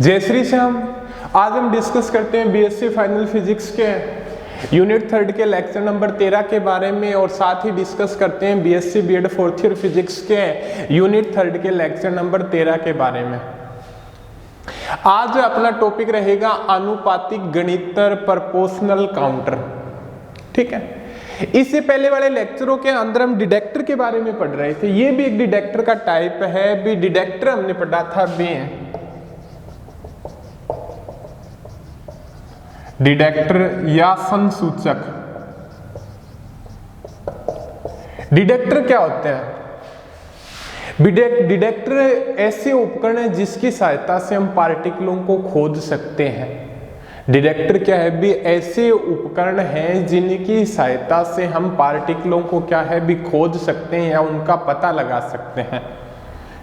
जय श्री श्याम। आज हम डिस्कस करते हैं बीएससी फाइनल फिजिक्स के यूनिट 3 के लेक्चर नंबर 13 के बारे में और साथ ही डिस्कस करते हैं BSc BEd 4th year physics के यूनिट 3 के लेक्चर नंबर 13 के बारे में। आज अपना टॉपिक रहेगा आनुपातिक गणितर प्रोपोर्शनल काउंटर। ठीक है, इससे पहले वाले लेक्चरों के अंदर हम डिटेक्टर के बारे में पढ़ रहे थे। ये भी एक डिटेक्टर का टाइप है। भी डिटेक्टर हमने पढ़ा था भी डिटेक्टर या संसूचक। डिटेक्टर क्या होते हैं? डिटेक्टर ऐसे उपकरण है जिसकी सहायता से हम पार्टिकलों को खोज सकते हैं। डिटेक्टर क्या है? भी ऐसे उपकरण हैं जिनकी सहायता से हम पार्टिकलों को क्या है भी खोज सकते हैं या उनका पता लगा सकते हैं।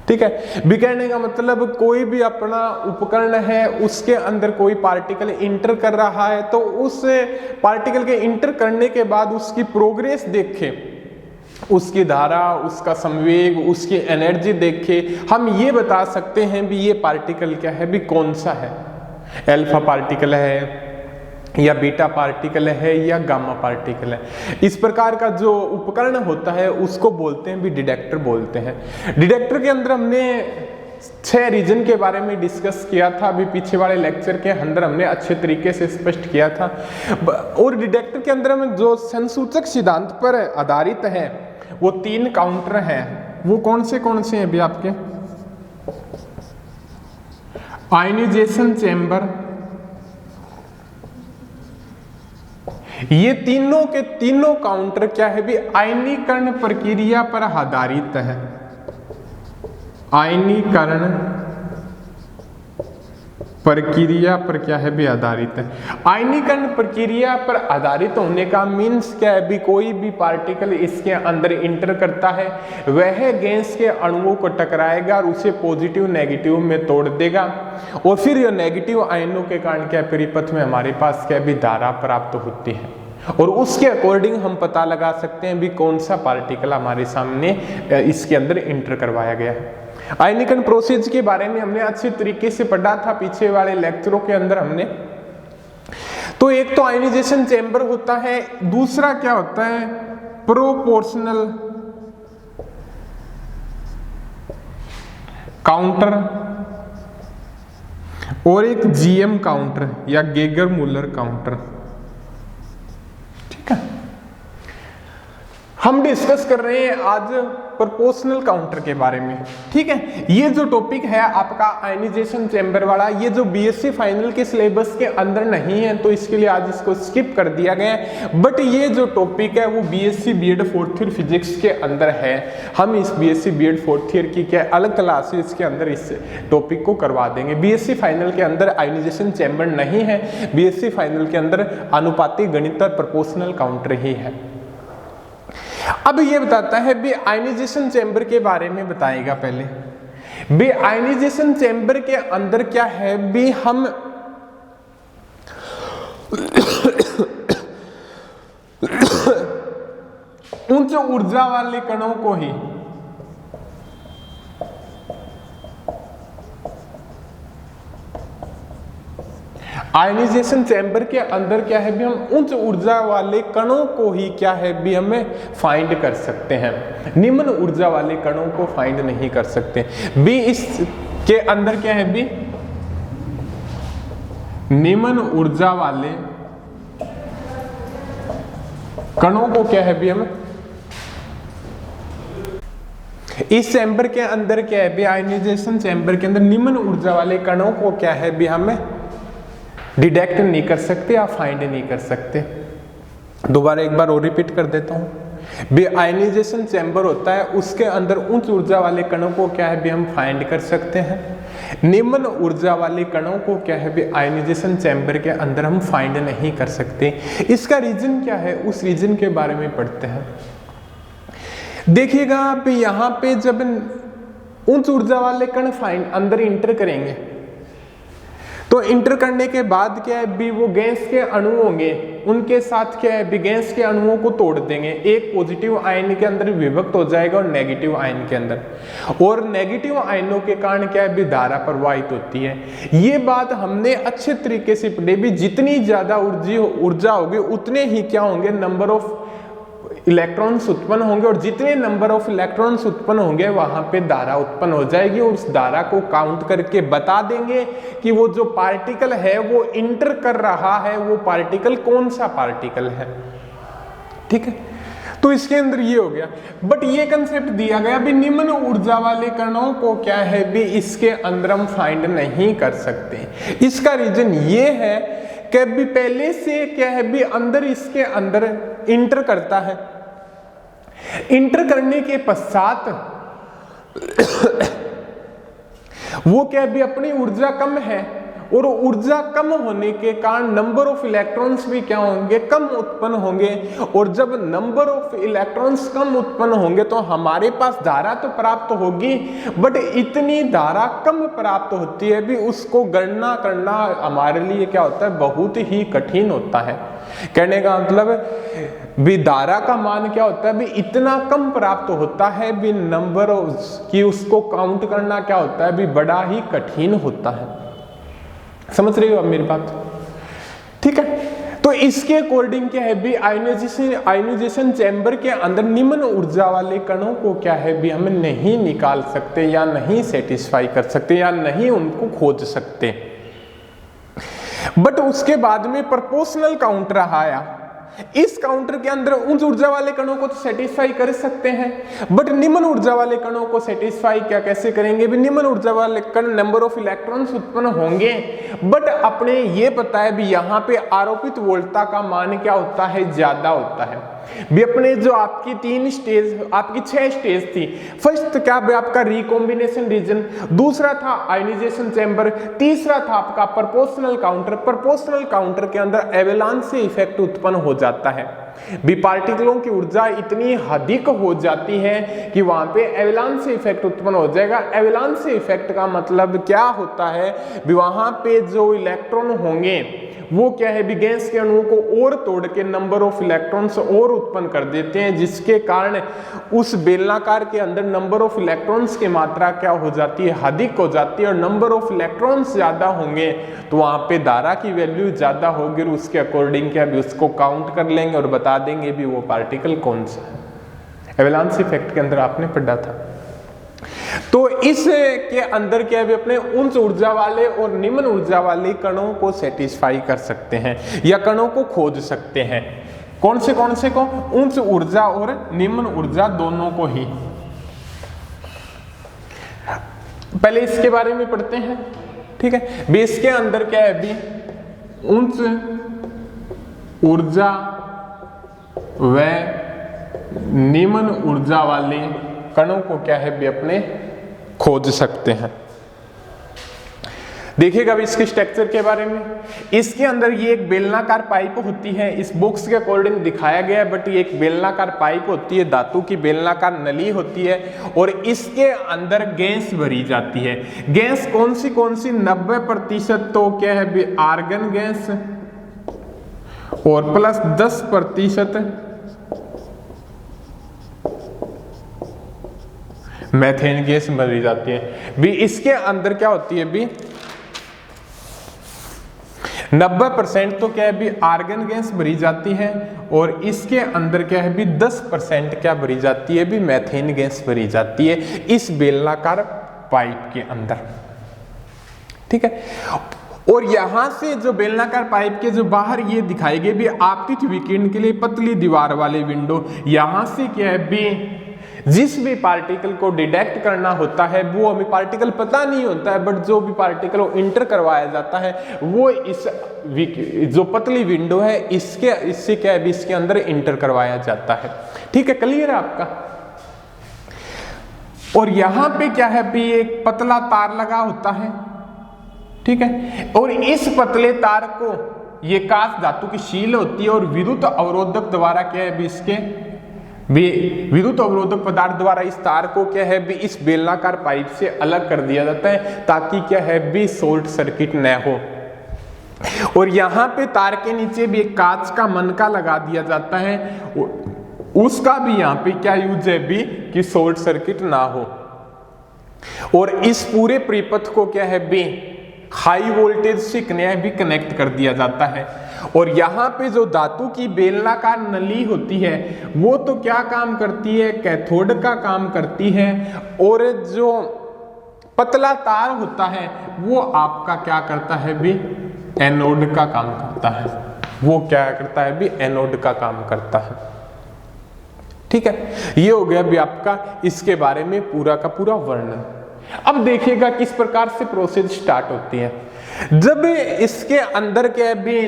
ठीक है, भी कहने का मतलब कोई भी अपना उपकरण है, उसके अंदर कोई पार्टिकल इंटर कर रहा है तो उस पार्टिकल के इंटर करने के बाद उसकी प्रोग्रेस देखे, उसकी धारा, उसका संवेग, उसकी एनर्जी देखे, हम ये बता सकते हैं भी ये पार्टिकल क्या है भी कौन सा है, अल्फा पार्टिकल है या बीटा पार्टिकल है या गामा पार्टिकल है। इस प्रकार का जो उपकरण होता है उसको बोलते हैं भी डिटेक्टर बोलते हैं। डिटेक्टर के अंदर हमने 6 रीजन के बारे में डिस्कस किया था। अभी पीछे वाले लेक्चर के अंदर हमने अच्छे तरीके से स्पष्ट किया था। और डिटेक्टर के अंदर हम जो संसूचक सिद्धांत पर आधारित है वो 3 काउंटर हैं। वो कौन से हैं भी आपके? आयनाइजेशन चेंबर, ये तीनों के तीनों काउंटर क्या है भी आयनीकरण प्रक्रिया पर आधारित है। आयनीकरण प्रक्रिया पर क्या है भी आधारित है। आयनीकरण प्रक्रिया पर आधारित होने का मीन्स क्या है भी कोई भी पार्टिकल इसके अंदर इंटर करता है, वह गैस के अणुओं को टकराएगा और उसे पॉजिटिव नेगेटिव में तोड़ देगा और फिर यह नेगेटिव आयनों के कारण क्या परिपथ में हमारे पास क्या भी धारा प्राप्त होती है और उसके अकॉर्डिंग हम पता लगा सकते हैं भी कौन सा पार्टिकल हमारे सामने इसके अंदर इंटर करवाया गया है। आयनीकरण प्रोसेस के बारे में हमने अच्छे तरीके से पढ़ा था पिछले वाले लेक्चरों के अंदर हमने। तो एक तो आयनाइजेशन चेंबर होता है, दूसरा क्या होता है प्रोपोर्शनल काउंटर और एक जीएम काउंटर या गेगर मूलर काउंटर। ठीक है, हम डिस्कस कर रहे हैं आज प्रोपोर्शनल काउंटर के बारे में। ठीक है, ये जो टॉपिक है आपका आयनाइजेशन चेंबर वाला, ये जो बीएससी फाइनल के सिलेबस के अंदर नहीं है तो इसके लिए आज इसको स्किप कर दिया गया है। बट ये जो टॉपिक है वो BSc BEd 4th year physics के अंदर है। हम इस बीएससी बीएड 4th ईयर की क्या अलग क्लासेस के अंदर इस टॉपिक को करवा देंगे। बीएससी फाइनल के अंदर आयनाइजेशन चेंबर नहीं है, बीएससी फाइनल के अंदर आनुपातिक गणितर प्रोपोर्शनल काउंटर ही है। अब ये बताता है भी आयनाइजेशन चेंबर के बारे में बताएगा। पहले भी आयनाइजेशन चेंबर के अंदर क्या है भी हम उच्च ऊर्जा वाले कणों को ही आयनाइजेशन चैम्बर के अंदर क्या है भी हम उच्च ऊर्जा वाले कणों को ही क्या है भी हमें फाइंड कर सकते हैं, निम्न ऊर्जा वाले कणों को फाइंड नहीं कर सकते। भी इसके अंदर क्या है भी निम्न ऊर्जा वाले कणों को क्या है भी हमें इस चैम्बर के अंदर क्या है भी आयनाइजेशन चैम्बर के अंदर निम्न ऊर्जा वाले कणों को क्या है भी हमें डिटेक्ट नहीं कर सकते या फाइंड नहीं कर सकते। दोबारा एक बार और रिपीट कर देता हूं। भी आयनाइजेशन चैम्बर होता है, उसके अंदर उच्च ऊर्जा वाले कणों को क्या है भी हम फाइंड कर सकते हैं, निम्न ऊर्जा वाले कणों को क्या है भी आयनाइजेशन चैम्बर के अंदर हम फाइंड नहीं कर सकते। इसका रीजन क्या है, उस रीजन के बारे में पढ़ते हैं। देखिएगा आप यहाँ पे जब उच्च ऊर्जा वाले कण फाइंड अंदर इंटर करेंगे तो इंटर करने के बाद क्या है भी वो गैस के अणु होंगे, उनके साथ क्या है भी गैस के अणुओं को तोड़ देंगे, एक पॉजिटिव आयन के अंदर विभक्त हो जाएगा और नेगेटिव आयन के अंदर, और नेगेटिव आयनों के कारण क्या है भी धारा प्रवाहित होती है। ये बात हमने अच्छे तरीके से पढ़ी भी, जितनी ज्यादा ऊर्जा होगी उतने ही क्या होंगे नंबर ऑफ इलेक्ट्रॉन्स उत्पन्न होंगे, और जितने नंबर ऑफ इलेक्ट्रॉन्स उत्पन्न होंगे वहां पे धारा उत्पन्न हो जाएगी, और उस धारा को काउंट करके बता देंगे कि वो जो पार्टिकल है वो इंटर कर रहा है, वो पार्टिकल कौन सा पार्टिकल है। ठीक है, तो इसके अंदर ये हो गया। बट ये कंसेप्ट दिया गया भी निम्न ऊर्जा वाले कणों को क्या है भी इसके अंदर हम फाइंड नहीं कर सकते। इसका रीजन ये है कि भी पहले से क्या है भी अंदर इसके अंदर इंटर करता है, इंटर करने के पश्चात वो क्या भी अपनी ऊर्जा कम है, और ऊर्जा कम होने के कारण नंबर ऑफ इलेक्ट्रॉन्स भी क्या होंगे कम उत्पन्न होंगे, और जब नंबर ऑफ इलेक्ट्रॉन्स कम उत्पन्न होंगे तो हमारे पास धारा तो प्राप्त होगी, बट इतनी धारा कम प्राप्त होती है भी उसको गणना करना हमारे लिए क्या होता है बहुत ही कठिन होता है। कहने का मतलब भी धारा का मान क्या होता है भी इतना कम प्राप्त होता है भी नंबर की उसको काउंट करना क्या होता है भी बड़ा ही कठिन होता है। समझ रही हो अब मेरी बात? ठीक है, तो इसके अकॉर्डिंग क्या है भी आयोनाइजेशन चैम्बर के अंदर निम्न ऊर्जा वाले कणों को क्या है भी हम नहीं निकाल सकते या नहीं सेटिस्फाई कर सकते या नहीं उनको खोज सकते। बट उसके बाद में प्रोपोर्शनल काउंटर आया, इस काउंटर के अंदर उच्च ऊर्जा वाले कणों को तो सेटिस्फाई कर सकते हैं, बट निम्न ऊर्जा वाले कणों को सेटिस्फाई क्या कैसे करेंगे भी निम्न ऊर्जा वाले कण नंबर ऑफ इलेक्ट्रॉन्स उत्पन्न होंगे, बट अपने ये पता है भी यहाँ पे आरोपित वोल्टता का मान क्या होता है ज्यादा होता है भी। अपने जो आपकी 3 स्टेज आपकी 6 स्टेज थी, फर्स्ट क्या भी आपका रिकॉम्बिनेशन रीजन, दूसरा था आयोनाइजेशन चैम्बर, तीसरा था आपका प्रोपोर्शनल काउंटर। प्रोपोर्शनल काउंटर के अंदर एवलांच से इफेक्ट उत्पन्न हो जाता है भी, पार्टिकलों की ऊर्जा इतनी अधिक हो जाती है कि वहां पे एवलांच से इफेक्ट उत्पन्न हो जाएगा। एवलांच से इफेक्ट का मतलब क्या होता है भी वहां पे जो इलेक्ट्रॉन होंगे वो क्या है भी गैस के अणुओं को और तोड़ के नंबर ऑफ इलेक्ट्रॉन्स और उत्पन्न कर देते हैं, जिसके कारण उस बेलनाकार के अंदर नंबर ऑफ इलेक्ट्रॉन्स की मात्रा क्या हो जाती है अधिक हो जाती है, और नंबर ऑफ इलेक्ट्रॉन्स ज्यादा होंगे तो वहां पे धारा की वैल्यू ज्यादा होगी, और उसके अकॉर्डिंग क्या भी उसको काउंट कर लेंगे और बता देंगे भी वो पार्टिकल कौन सा है। एवलांच इफेक्ट के अंदर आपने पढ़ा था। तो इस के अंदर क्या भी अपने उच्च ऊर्जा वाले और निम्न ऊर्जा वाले कणों को सेटिस्फाई कर सकते हैं या कणों को खोज सकते हैं। कौन से को? उच्च ऊर्जा और निम्न ऊर्जा दोनों को ही। पहले इसके बारे में पढ़ते हैं। ठीक है, बेस के अंदर क्या है भी उच्च ऊर्जा व निम्न ऊर्जा वाले कणों को क्या है भी अपने खोज सकते हैं। देखिएगा अब इसके स्ट्रक्चर के बारे में। इसके अंदर ये एक बेलनाकार पाइप होती है, इस बॉक्स के अकॉर्डिंग दिखाया गया है, बट ये एक बेलनाकार पाइप होती है, धातु की बेलनाकार नली होती है, और इसके अंदर गैस भरी जाती है। गैस कौन सी 90% तो क्या है भी आर्गन गैस और प्लस 10% मैथेन गैस भरी जाती है भी। इसके अंदर क्या होती है भी 90% तो क्या है भी आर्गन गैस भरी जाती है, और इसके अंदर क्या है भी 10% क्या भरी जाती है भी मैथेन गैस भरी जाती है इस बेलनाकार पाइप के अंदर। ठीक है, और यहां से जो बेलनाकार पाइप के जो बाहर ये दिखाई गई भी आपतित विकिरण के लिए पतली दीवार वाले विंडो, यहां से क्या है भी जिस भी पार्टिकल को डिटेक्ट करना होता है वो हमें पार्टिकल पता नहीं होता है, बट जो भी पार्टिकल इंटर करवाया जाता है वो इस जो पतली विंडो है इससे क्या है भी इसके अंदर इंटर करवाया जाता है। ठीक है, क्लियर है आपका? और यहां पे क्या है भी एक पतला तार लगा होता है। ठीक है, और इस पतले तार को ये कांच धातु की शील होती है, और विद्युत अवरोधक द्वारा क्या है भी इसके विद्युत अवरोधक पदार्थ द्वारा इस तार को क्या है भी इस बेलनाकार पाइप से अलग कर दिया जाता है, ताकि क्या है भी शॉर्ट सर्किट न हो। और यहां पे तार के नीचे भी एक कांच का मनका लगा दिया जाता है, उसका भी यहां पे क्या यूज है भी कि शॉर्ट सर्किट ना हो। और इस पूरे परिपथ को क्या है भी हाई वोल्टेज से भी कनेक्ट कर दिया जाता है। और यहाँ पे जो धातु की बेलनाकार नली होती है वो तो क्या काम करती है, कैथोड का काम करती है, और जो पतला तार होता है वो आपका क्या करता है भी एनोड का काम करता है। वो क्या करता है भी एनोड का काम करता है। ठीक है, ये हो गया भी आपका इसके बारे में पूरा का पूरा वर्णन। अब देखिएगा किस प्रकार से प्रोसेस स्टार्ट होती है। जब इसके अंदर क्या भी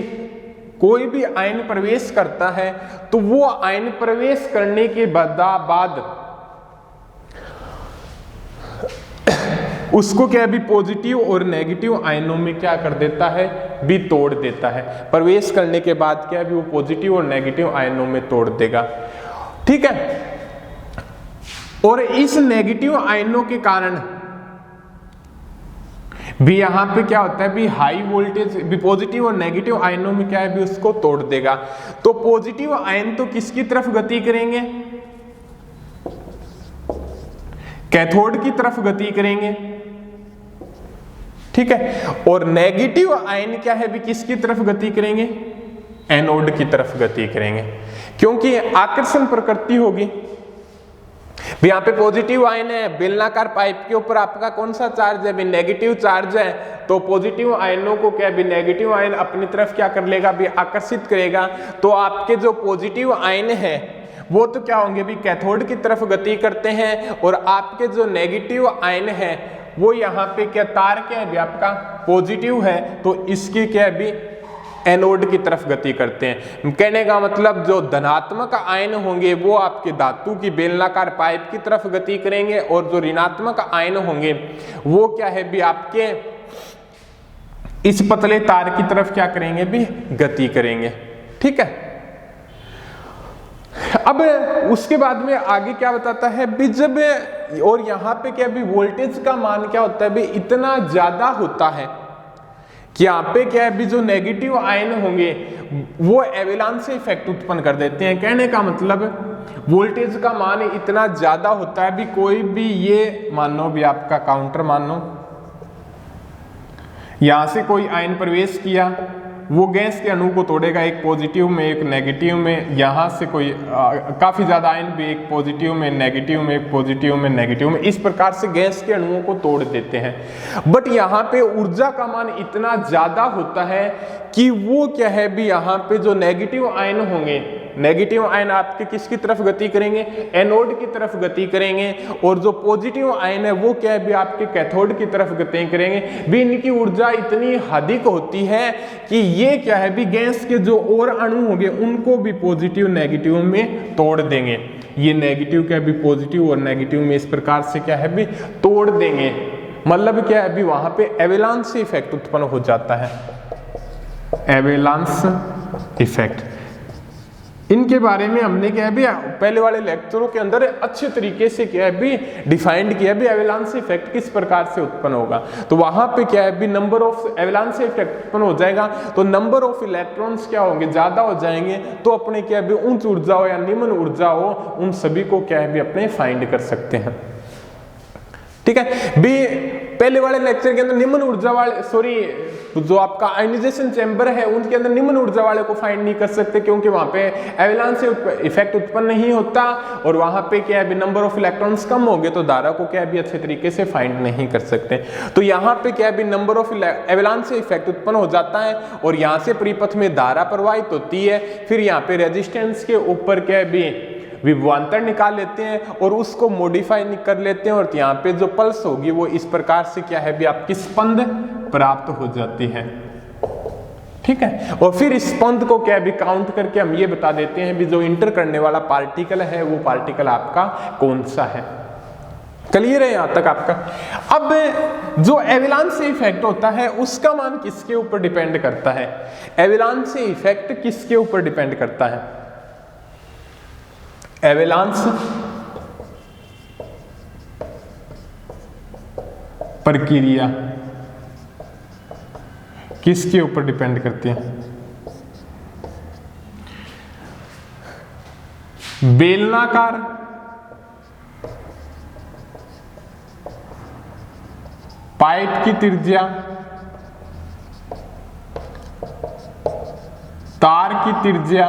कोई भी आयन प्रवेश करता है तो वो आयन प्रवेश करने के बाद उसको क्या भी पॉजिटिव और नेगेटिव आयनों में क्या कर देता है भी तोड़ देता है। प्रवेश करने के बाद क्या भी वो पॉजिटिव और नेगेटिव आयनों में तोड़ देगा। ठीक है, और इस नेगेटिव आयनों के कारण भी यहां पे क्या होता है भी हाई वोल्टेज भी पॉजिटिव और नेगेटिव आयनों में क्या है भी उसको तोड़ देगा। तो पॉजिटिव आयन तो किसकी तरफ गति करेंगे, कैथोड की तरफ गति करेंगे। ठीक है, और नेगेटिव आयन क्या है भी किसकी तरफ गति करेंगे, एनोड की तरफ गति करेंगे, क्योंकि आकर्षण प्रकृति होगी। यहाँ पे पॉजिटिव आयन है, बेलनाकार पाइप के ऊपर आपका कौन सा चार्ज है भी नेगेटिव चार्ज है, तो पॉजिटिव आयनों को क्या भी नेगेटिव आयन अपनी तरफ क्या कर लेगा भी आकर्षित करेगा। तो आपके जो पॉजिटिव आयन है वो तो क्या होंगे भी कैथोड की तरफ गति करते हैं, और आपके जो नेगेटिव आयन है वो यहाँ पे क्या तार क्या है भी आपका पॉजिटिव है, तो इसकी क्या है भी एनोड की तरफ गति करते हैं। कहने का मतलब जो धनात्मक आयन होंगे वो आपके धातु की बेलनाकार पाइप की तरफ गति करेंगे, और जो ऋणात्मक आयन होंगे वो क्या है भी आपके इस पतले तार की तरफ क्या करेंगे भी गति करेंगे। ठीक है, अब उसके बाद में आगे क्या बताता है भी जब, और यहाँ पे क्या भी वोल्टेज का मान क्या होता है भी इतना ज्यादा होता है कि यहाँ पे क्या है भी जो नेगेटिव आयन होंगे वो एवेलांस इफेक्ट उत्पन्न कर देते हैं। कहने का मतलब वोल्टेज का मान इतना ज्यादा होता है भी कोई भी ये मानो भी आपका काउंटर मानो यहां से कोई आयन प्रवेश किया, वो गैस के अणु को तोड़ेगा, एक पॉजिटिव में एक नेगेटिव में। यहाँ से कोई काफी ज्यादा आयन भी एक पॉजिटिव में नेगेटिव में, एक पॉजिटिव में नेगेटिव में, इस प्रकार से गैस के अणुओं को तोड़ देते हैं। बट यहाँ पे ऊर्जा का मान इतना ज्यादा होता है कि वो क्या है भी यहाँ पे जो नेगेटिव आयन होंगे, नेगेटिव आयन आपके किसकी तरफ गति करेंगे, एनोड की तरफ गति करेंगे, और जो पॉजिटिव आयन है वो क्या है भी आपके कैथोड की तरफ गति करेंगे। भी इनकी ऊर्जा इतनी अधिक होती है कि ये क्या है भी गैस के जो और अणु होंगे उनको भी पॉजिटिव नेगेटिव में तोड़ देंगे। ये नेगेटिव क्या है भी पॉजिटिव और नेगेटिव में इस प्रकार से क्या है भी तोड़ देंगे। मतलब क्या है भी वहां पे एवेलांस इफेक्ट उत्पन्न हो जाता है, एवेलांस इफेक्ट। इनके बारे में हमने क्या है भी पहले वाले लेक्चरों के अंदर अच्छे तरीके से क्या है भी डिफाइंड किया भी एवेलांस इफेक्ट किस प्रकार से उत्पन्न होगा। तो वहां पे क्या है भी नंबर ऑफ एवेलांस इफेक्ट उत्पन्न हो जाएगा, तो नंबर ऑफ इलेक्ट्रॉन्स क्या होंगे ज्यादा हो जाएंगे, तो अपने क्या है भी उच्च ऊर्जा हो या निम्न ऊर्जा हो उन सभी को क्या है भी अपने फाइंड कर सकते हैं। ठीक है, भी पहले वाले लेक्चर के अंदर निम्न ऊर्जा वाले जो आपका आयनाइजेशन चैम्बर है उनके अंदर निम्न ऊर्जा वाले को फाइंड नहीं कर सकते, क्योंकि वहां पे एवेलांस इफेक्ट उत्पन्न नहीं होता, और वहां पे क्या है भी नंबर ऑफ इलेक्ट्रॉन्स कम हो गए तो धारा को क्या है भी अच्छे तरीके से फाइंड नहीं कर सकते। तो यहाँ पे क्या है भी नंबर ऑफ एवेलांस इफेक्ट उत्पन्न हो जाता है, और यहाँ से परिपथ में धारा प्रवाहित होती है। फिर यहाँ पे रेजिस्टेंस के ऊपर क्या है भी विभवांतर निकाल लेते हैं और उसको मॉडिफाई कर लेते हैं, और यहाँ पे जो पल्स होगी वो इस प्रकार से क्या है भी आपकी स्पंद प्राप्त हो जाती है। ठीक है, और फिर इस स्पंद को क्या है भी काउंट करके हम ये बता देते हैं भी जो इंटर करने वाला पार्टिकल है वो पार्टिकल आपका कौन सा है। क्लियर है यहां तक आपका। अब जो एवेलांस इफेक्ट होता है उसका मान किसके ऊपर डिपेंड करता है, एवेलांस इफेक्ट किसके ऊपर डिपेंड करता है, एवेलांस प्रक्रिया किसके ऊपर डिपेंड करती है? बेलनाकार पाइप की त्रिज्या, तार की त्रिज्या,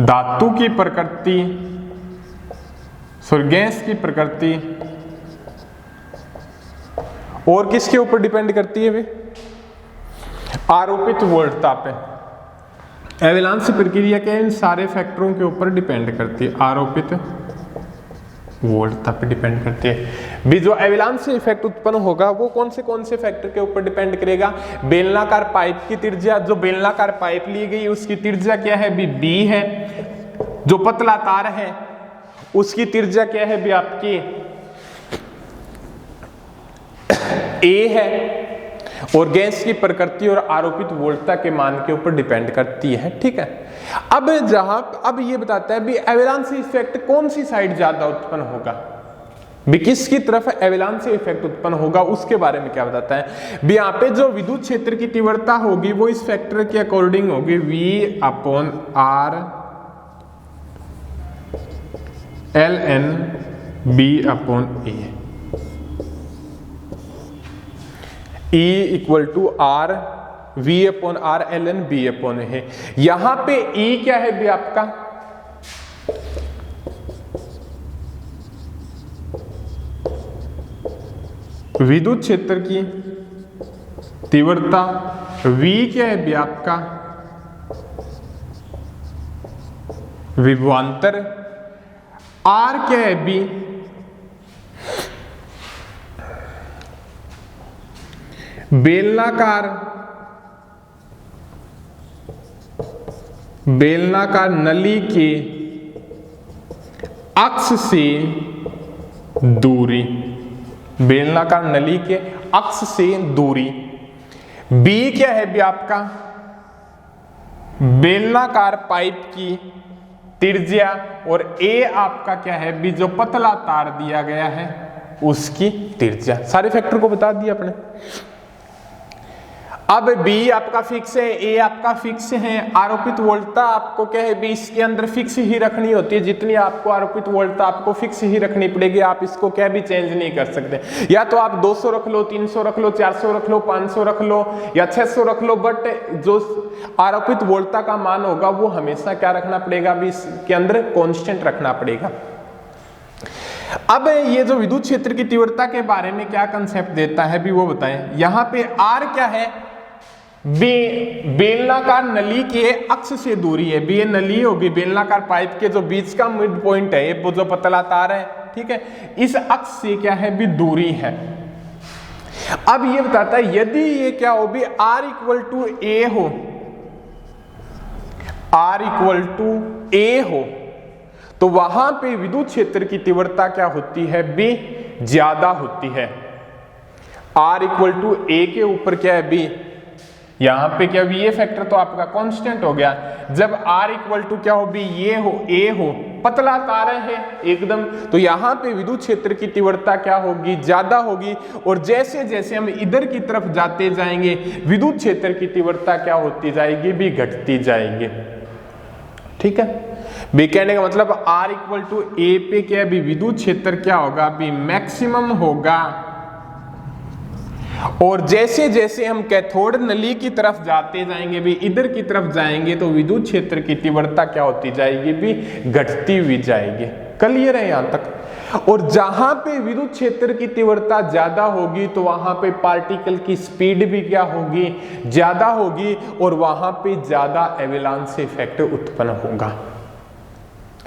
धातु की प्रकृति, गैस की प्रकृति, और किसके ऊपर डिपेंड करती है वे? आरोपित वोल्टता पे। एवलांस प्रक्रिया के इन सारे फैक्टरों के ऊपर डिपेंड करती है, आरोपित वोल्टता पे डिपेंड करती है। भी जो एवलांस इफेक्ट उत्पन्न होगा वो कौन से फैक्टर के ऊपर डिपेंड करेगा? बेलनाकार पाइप की त्रिज्या, जो बेलनाकार पाइप ली गई उसकी त्रिज्या क्या है? भी बी है। जो पतला तार है उसकी त्रिज्या क्या है? भी आपकी ए है। और गैस की प्रकृति और आरोपित वोल्टता के मान के ऊपर डिपेंड करती है। ठीक है, अब ये बताता है भी एवलांस इफेक्ट कौन सी साइड ज्यादा उत्पन्न होगा, भी किसकी तरफ एवलांस इफेक्ट उत्पन्न होगा उसके बारे में क्या बताता है? भी यहाँ पे जो विद्युत क्षेत्र की तीव्रता होगी वो इस फैक्टर के अकॉर्डिंग होगी V/R ln B/A। E = R V/R ln B/A। यहां पे E क्या है भी आपका? विद्युत क्षेत्र की तीव्रता, V क्या है भी आपका? विभवांतर, R क्या है भी? बेलनाकार नली के अक्ष से दूरी, बेलनाकार नली के अक्ष से दूरी। B क्या है भी आपका? बेलनाकार पाइप की त्रिज्या, और A आपका क्या है भी? जो पतला तार दिया गया है उसकी त्रिज्या। सारे फैक्टर को बता दिया अपने। अब B आपका फिक्स है, A आपका फिक्स है, आरोपित वोल्टता आपको क्या है भी? इसके अंदर फिक्स ही रखनी होती है। जितनी आपको आरोपित वोल्टता आपको फिक्स ही रखनी पड़ेगी, आप इसको क्या भी चेंज नहीं कर सकते। या तो आप 200 रख लो, 300 रख लो, 400 रख लो, 500 रख लो या 600 रख लो, बट जो आरोपित वोल्टता का मान होगा वो हमेशा क्या रखना पड़ेगा भी? इसके अंदर कांस्टेंट रखना पड़ेगा। अब ये जो विद्युत क्षेत्र की तीव्रता के बारे में क्या कंसेप्ट देता है भी वो बताएं। यहां पे R क्या है? बेलनाकार नली के अक्ष से दूरी है। ये नली होगी, बेलनाकार पाइप के जो बीच का मिड पॉइंट है, ये जो पतला तार है, ठीक है, इस अक्ष से क्या है भी? दूरी है। अब ये बताता है यदि ये क्या हो भी? R = A हो, R = A हो, तो वहां पे विद्युत क्षेत्र की तीव्रता क्या होती है भी? ज्यादा होती है। R = A के ऊपर क्या है भी? यहां पे क्या भी? ये फैक्टर तो आपका कांस्टेंट हो गया। जब R = क्या हो भी? ये हो, A हो, पतला तार है एकदम, तो यहां पे विद्युत क्षेत्र की तीव्रता क्या होगी? ज्यादा होगी। और जैसे जैसे हम इधर की तरफ जाते जाएंगे विद्युत क्षेत्र की तीव्रता क्या होती जाएगी भी? घटती जाएगी। ठीक है, भी कहने का मतलब R = A पे क्या भी? विद्युत क्षेत्र क्या होगा भी? मैक्सिमम होगा। और जैसे जैसे हम कैथोड नली की तरफ जाते जाएंगे भी, इधर की तरफ जाएंगे, तो विद्युत क्षेत्र की तीव्रता क्या होती जाएगी भी? घटती हुई जाएगी। क्लियर है यहां तक? और जहां पे विद्युत क्षेत्र की तीव्रता ज्यादा होगी तो वहां पे पार्टिकल की स्पीड भी क्या होगी? ज्यादा होगी, और वहां पे ज्यादा एवलांस इफेक्ट उत्पन्न होगा।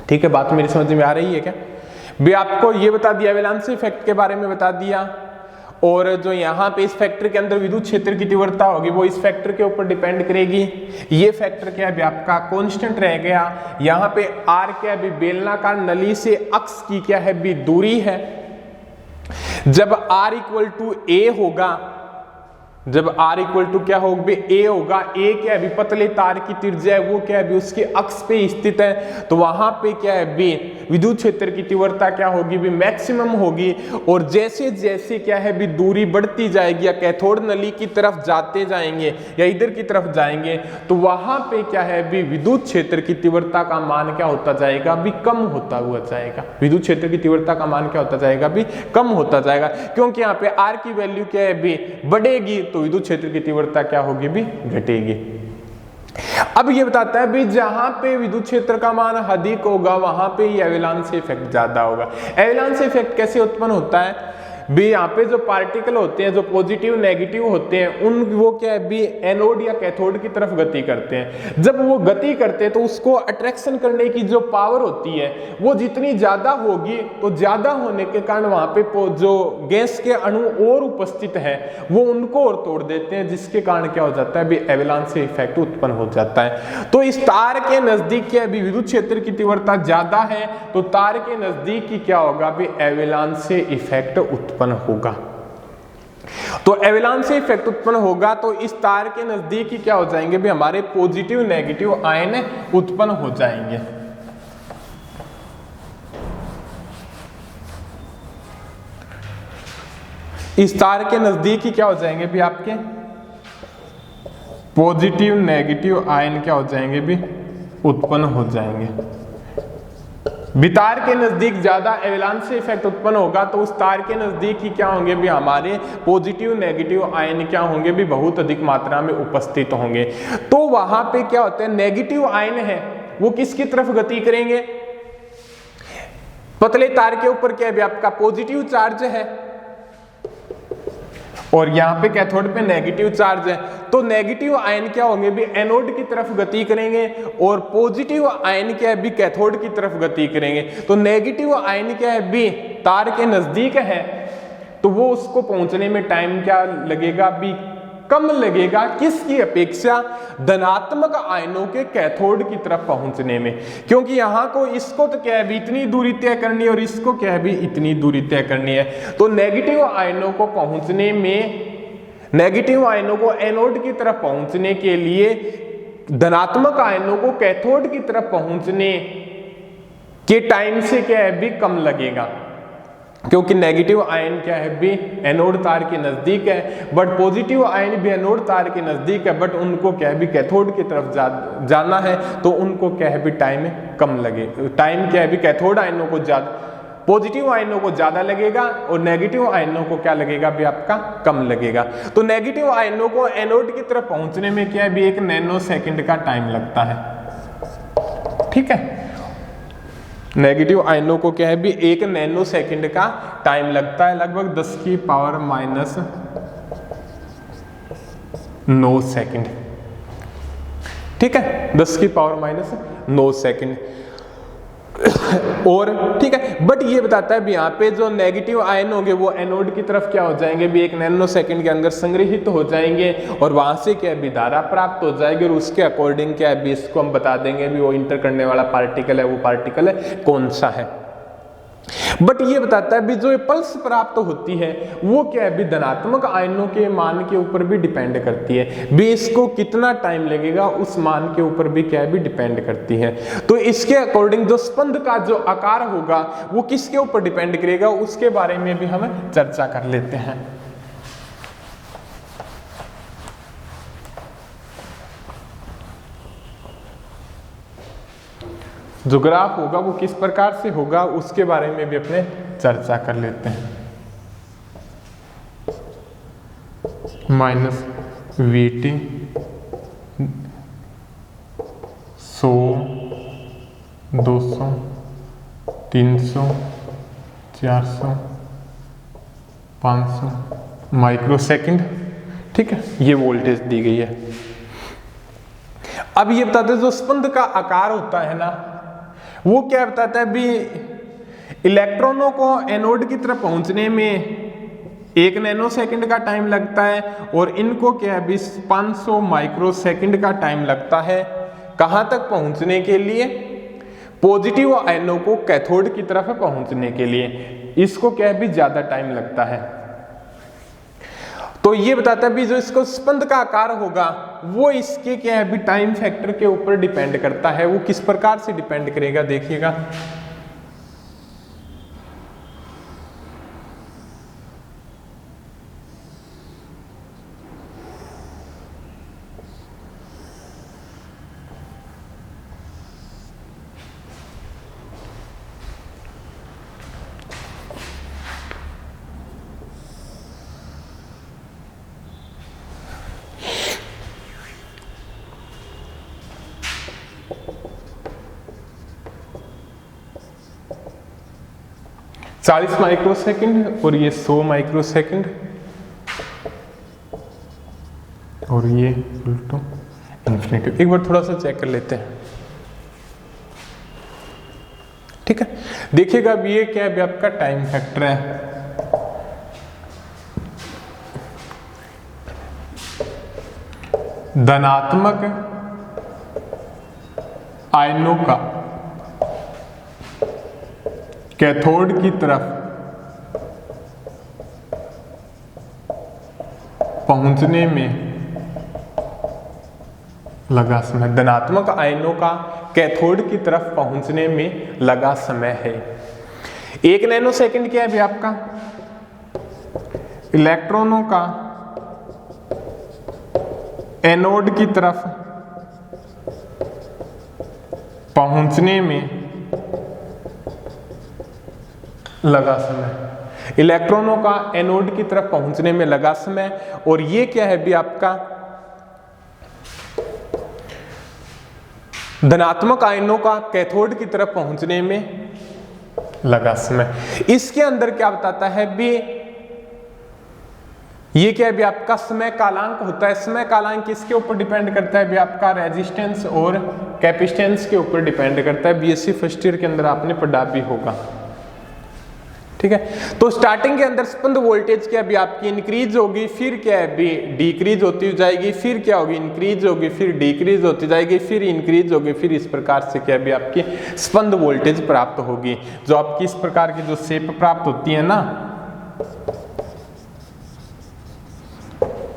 ठीक है, बात मेरी समझ में आ रही है क्या? भी आपको ये बता दिया, एवलांस इफेक्ट के बारे में बता दिया, और जो यहाँ पे इस फैक्टर के अंदर विद्युत क्षेत्र की तीव्रता होगी वो इस फैक्टर के ऊपर डिपेंड करेगी। ये फैक्टर क्या है आपका? कांस्टेंट रह गया। यहाँ पे R क्या है? बेलनाकार नली से अक्ष की क्या है भी? दूरी है। जब R = A होगा जब R इक्वल टू क्या होगा A होगा, A क्या है अभी पतले तार की त्रिज्या है वो क्या है अभी उसके अक्ष पे स्थित है, तो वहां पे क्या है भी विद्युत क्षेत्र की तीव्रता क्या होगी भी मैक्सिमम होगी। और जैसे जैसे क्या है भी दूरी बढ़ती जाएगी या कैथोड नली की तरफ जाते जाएंगे या इधर की तरफ जाएंगे तो वहां पे क्या है भी विद्युत क्षेत्र की तीव्रता का मान क्या होता जाएगा भी कम होता हुआ जाएगा। विद्युत क्षेत्र की तीव्रता का मान क्या होता जाएगा भी कम होता जाएगा, क्योंकि यहाँ पे R की वैल्यू क्या है भी बढ़ेगी तो विद्युत क्षेत्र की तीव्रता क्या होगी भी घटेगी। अब ये बताता है भी जहां पे विद्युत क्षेत्र का मान अधिक होगा वहां पे ये एविलांस इफेक्ट ज्यादा होगा। एविलांस इफेक्ट कैसे उत्पन्न होता है भी, यहाँ पे जो पार्टिकल होते हैं जो पॉजिटिव नेगेटिव होते हैं उन वो क्या है भी एनोड या कैथोड की तरफ गति करते हैं। जब वो गति करते हैं तो उसको अट्रैक्शन करने की जो पावर होती है वो जितनी ज्यादा होगी तो ज्यादा होने के कारण वहां पे जो गैस के अणु और उपस्थित है वो उनको और तोड़ देते हैं, जिसके कारण क्या हो जाता है भी एविलांस इफेक्ट उत्पन्न हो जाता है। तो इस तार के नजदीक क्या भी विद्युत क्षेत्र की तीव्रता ज्यादा है तो तार के नजदीक की क्या होगा भी एविलांस इफेक्ट उत्पन्न होगा। तो एविलांस इफेक्ट उत्पन्न होगा तो इस तार के नजदीक ही क्या हो जाएंगे भी हमारे पॉजिटिव नेगेटिव आयन उत्पन्न हो जाएंगे। इस तार के नजदीक ही क्या हो जाएंगे भी आपके पॉजिटिव नेगेटिव आयन क्या हो जाएंगे भी उत्पन्न हो जाएंगे। तार के नजदीक ज्यादा एविलांस इफेक्ट उत्पन्न होगा तो उस तार के नजदीक ही क्या होंगे भी हमारे पॉजिटिव नेगेटिव आयन क्या होंगे भी बहुत अधिक मात्रा में उपस्थित होंगे। तो वहां पे क्या होता है नेगेटिव आयन है वो किसकी तरफ गति करेंगे, पतले तार के ऊपर क्या है भी आपका पॉजिटिव चार्ज है और यहाँ पे कैथोड पे नेगेटिव चार्ज है, तो नेगेटिव आयन क्या होंगे भी एनोड की तरफ गति करेंगे और पॉजिटिव आयन क्या है भी कैथोड की तरफ गति करेंगे। तो नेगेटिव आयन क्या है भी तार के नजदीक है तो वो उसको पहुंचने में टाइम क्या लगेगा भी कम लगेगा, किसकी अपेक्षा धनात्मक आयनों के कैथोड की तरफ पहुंचने में, क्योंकि यहाँ को इसको तो क्या है भी इतनी दूरी तय करनी है और इसको क्या है भी इतनी दूरी तय करनी है। तो नेगेटिव आयनों को पहुंचने में नेगेटिव आयनों को एनोड की तरफ पहुंचने के लिए धनात्मक आयनों को कैथोड की तरफ पहुंचने के टाइम से क्या है भी कम लगेगा, क्योंकि नेगेटिव आयन क्या है भी एनोड तार के नजदीक है बट पॉजिटिव आयन भी एनोड तार के नजदीक है बट उनको क्या है भी कैथोड की तरफ जाना है तो उनको क्या है भी टाइम कम लगे। टाइम क्या है भी कैथोड आयनों को ज्यादा पॉजिटिव आयनों को ज्यादा लगेगा और नेगेटिव आयनों को क्या लगेगा भी आपका कम लगेगा। तो नेगेटिव आयनों को एनोड की तरफ पहुंचने में क्या है भी 1 नैनो सेकंड का टाइम लगता है। ठीक है, नेगेटिव आयनों को क्या है भी 1 नैनो सेकंड का टाइम लगता है, लगभग 10 की पावर माइनस 9 सेकंड। ठीक है, 10 की पावर माइनस 9 सेकंड। और ठीक है, बट ये बताता है भी यहाँ पे जो नेगेटिव आयन होंगे वो एनोड की तरफ क्या हो जाएंगे भी 1 नैनो सेकंड के अंदर संग्रहित हो जाएंगे और वहां से क्या भी धारा प्राप्त हो जाएगी और उसके अकॉर्डिंग क्या है भी इसको हम बता देंगे भी वो इंटर करने वाला पार्टिकल है वो पार्टिकल कौन सा है। बट ये बताता है भी जो पल्स प्राप्त होती है वो क्या है भी धनात्मक आयनों के मान के ऊपर भी डिपेंड करती है, भी इसको कितना टाइम लगेगा उस मान के ऊपर भी क्या है भी डिपेंड करती है। तो इसके अकॉर्डिंग जो स्पंद का जो आकार होगा वो किसके ऊपर डिपेंड करेगा उसके बारे में भी हम चर्चा कर लेते हैं। जो ग्राफ होगा वो किस प्रकार से होगा उसके बारे में भी अपने चर्चा कर लेते हैं। Minus VT 100 200 300 400 500 micro second. ठीक है, ये वोल्टेज दी गई है। अब ये बताते हैं जो स्पंद का आकार होता है ना वो क्या बताता है भी इलेक्ट्रॉनों को एनोड की तरफ पहुंचने में 1 नैनो सेकंड का टाइम लगता है और इनको क्या है भी 500 माइक्रो सेकंड का टाइम लगता है कहां तक पहुंचने के लिए, पॉजिटिव आयनों को कैथोड की तरफ पहुंचने के लिए इसको क्या है भी ज्यादा टाइम लगता है। तो ये बताता है भी जो इसको स्पंद का आकार होगा वो इसके क्या है भी टाइम फैक्टर के ऊपर डिपेंड करता है। वो किस प्रकार से डिपेंड करेगा देखिएगा। चालीस माइक्रोसेकंड और ये 100 माइक्रोसेकंड और ये इन्फिनिटी। एक बार थोड़ा सा चेक कर लेते हैं, ठीक है। देखिएगा अब ये क्या है, आपका टाइम फैक्टर है। धनात्मक आयनों का कैथोड की तरफ पहुंचने में लगा समय, धनात्मक आयनों का कैथोड की तरफ पहुंचने में लगा समय है 1 नैनो सेकंड। क्या है भी आपका इलेक्ट्रॉनों का एनोड की तरफ पहुंचने में लगा समय, इलेक्ट्रॉनों का एनोड की तरफ पहुंचने में लगा समय। और ये क्या है भी आपका धनात्मक आयनों का कैथोड की तरफ पहुंचने में लगा समय। इसके अंदर क्या बताता है भी, ये क्या है भी आपका समय कालांक होता है। समय कालांक किसके ऊपर डिपेंड करता है भी आपका रेजिस्टेंस और कैपेसिटेंस के ऊपर डिपेंड करता है। बीएससी फर्स्ट ईयर के अंदर आपने पढ़ा भी होगा, ठीक है। तो स्टार्टिंग के अंदर स्पंद वोल्टेज क्या भी आपकी इंक्रीज होगी, फिर क्या है भी डिक्रीज होती जाएगी, फिर क्या होगी इंक्रीज होगी, फिर डिक्रीज होती जाएगी, फिर इंक्रीज होगी, फिर इस प्रकार से क्या भी आपकी स्पंद वोल्टेज प्राप्त होगी। जो आपकी इस प्रकार की जो शेप प्राप्त होती है ना,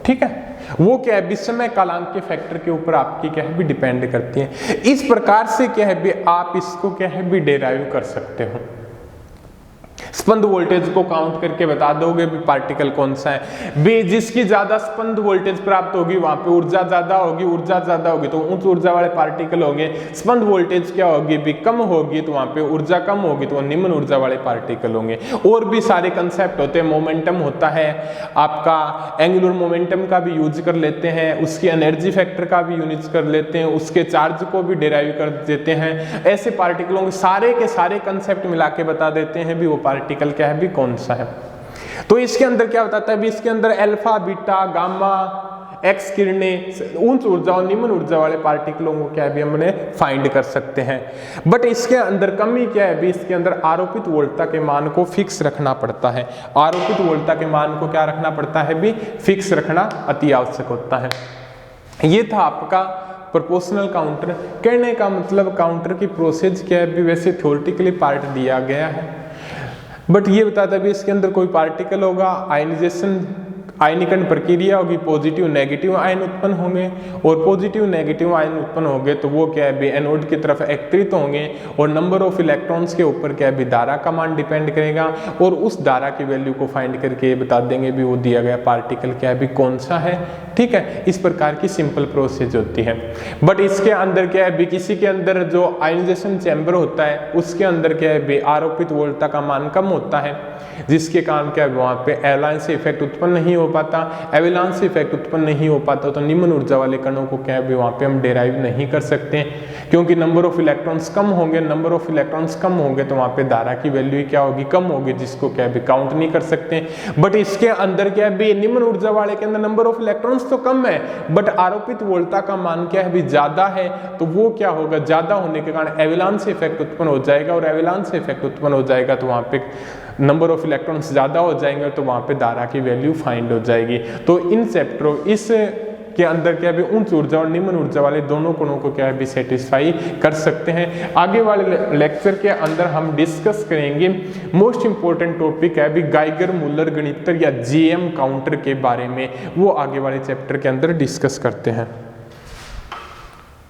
ठीक है, वो क्या है भी समय कालांक के फैक्टर के ऊपर आपकी क्या है भी डिपेंड करती है। इस प्रकार से क्या है भी आप इसको क्या है भी डेराइव कर सकते हो। स्पंद वोल्टेज को काउंट करके बता दोगे भी पार्टिकल कौन सा है। बी जिसकी ज्यादा स्पंद वोल्टेज प्राप्त होगी वहां पे ऊर्जा ज्यादा होगी, ऊर्जा ज्यादा होगी तो उच्च ऊर्जा वाले पार्टिकल होंगे। स्पंद वोल्टेज क्या होगी भी कम होगी तो वहां पे ऊर्जा कम होगी तो निम्न ऊर्जा वाले पार्टिकल होंगे। और भी सारे कंसेप्ट होते हैं, मोमेंटम होता है आपका, एंगुलर मोमेंटम का भी यूज कर लेते हैं, उसकी एनर्जी फैक्टर का भी यूज कर लेते हैं, उसके चार्ज को भी डेराइव कर देते हैं। ऐसे पार्टिकलों के सारे कंसेप्ट मिला के बता देते हैं भी वो पार्टिकल क्या है भी कौन सा है। तो इसके अंदर क्या बताता है भी, इसके अंदर अल्फा बीटा गामा एक्स किरणें उच्च ऊर्जा और निम्न ऊर्जा वाले पार्टिकलों को क्या है भी हमने फाइंड कर सकते हैं। बट इसके अंदर कमी क्या है भी, इसके अंदर आरोपित वोल्टता के मान को फिक्स रखना पड़ता है। आरोपित वोल्टता के मान को क्या रखना पड़ता है भी, फिक्स रखना अति आवश्यक होता है। ये था आपका प्रोपोर्शनल काउंटर। कहने का मतलब काउंटर की प्रोसेस क्या है भी, वैसे थ्योरेटिकली पार्ट दिया गया है, बट ये बताता है भी इसके अंदर कोई पार्टिकल होगा, आयनाइजेशन आयनीकरण प्रक्रिया होगी, पॉजिटिव नेगेटिव आयन उत्पन्न होंगे और पॉजिटिव नेगेटिव आयन उत्पन्न होंगे तो वो क्या है भी एनोड की तरफ एकत्रित होंगे और नंबर ऑफ इलेक्ट्रॉन्स के ऊपर क्या है भी धारा का मान डिपेंड करेगा और उस धारा की वैल्यू को फाइंड करके बता देंगे भी वो दिया गया पार्टिकल क्या है भी कौन सा है। ठीक है, इस प्रकार की सिंपल प्रोसेस होती है। बट इसके अंदर क्या है भी, किसी के अंदर जो आयनाइजेशन चैम्बर होता है उसके अंदर क्या है भी आरोपित वोल्टता का मान कम होता है, जिसके कारण क्या है वहाँ पे एवलांस इफेक्ट उत्पन्न नहीं हो पाता। एवलांस इफेक्ट उत्पन्न नहीं हो पाता तो निम्न ऊर्जा वाले कणों को क्या है वहाँ पे हम डेराइव नहीं कर सकते, क्योंकि नंबर ऑफ इलेक्ट्रॉन्स कम होंगे। नंबर ऑफ इलेक्ट्रॉन्स कम होंगे तो वहाँ पे धारा की वैल्यू क्या होगी, कम होगी, जिसको क्या है काउंट नहीं कर सकते। बट इसके अंदर क्या है निम्न ऊर्जा वाले के अंदर नंबर ऑफ इलेक्ट्रॉन्स तो कम है बट आरोपित वोल्टता का मान क्या है ज्यादा है, तो वो क्या होगा, ज्यादा होने के कारण एवलांस इफेक्ट उत्पन्न हो जाएगा और एवलांस इफेक्ट उत्पन्न हो जाएगा तो वहाँ पे नंबर ऑफ इलेक्ट्रॉन्स ज़्यादा हो जाएंगे तो वहाँ पे धारा की वैल्यू फाइंड हो जाएगी। तो इन चैप्टरों इस के अंदर क्या है उच्च ऊर्जा और निम्न ऊर्जा वाले दोनों कणों को क्या है सेटिस्फाई कर सकते हैं। आगे वाले लेक्चर के अंदर हम डिस्कस करेंगे मोस्ट इंपोर्टेंट टॉपिक है गाइगर मूलर गणित्र या जीएम काउंटर के बारे में, वो आगे वाले चैप्टर के अंदर डिस्कस करते हैं।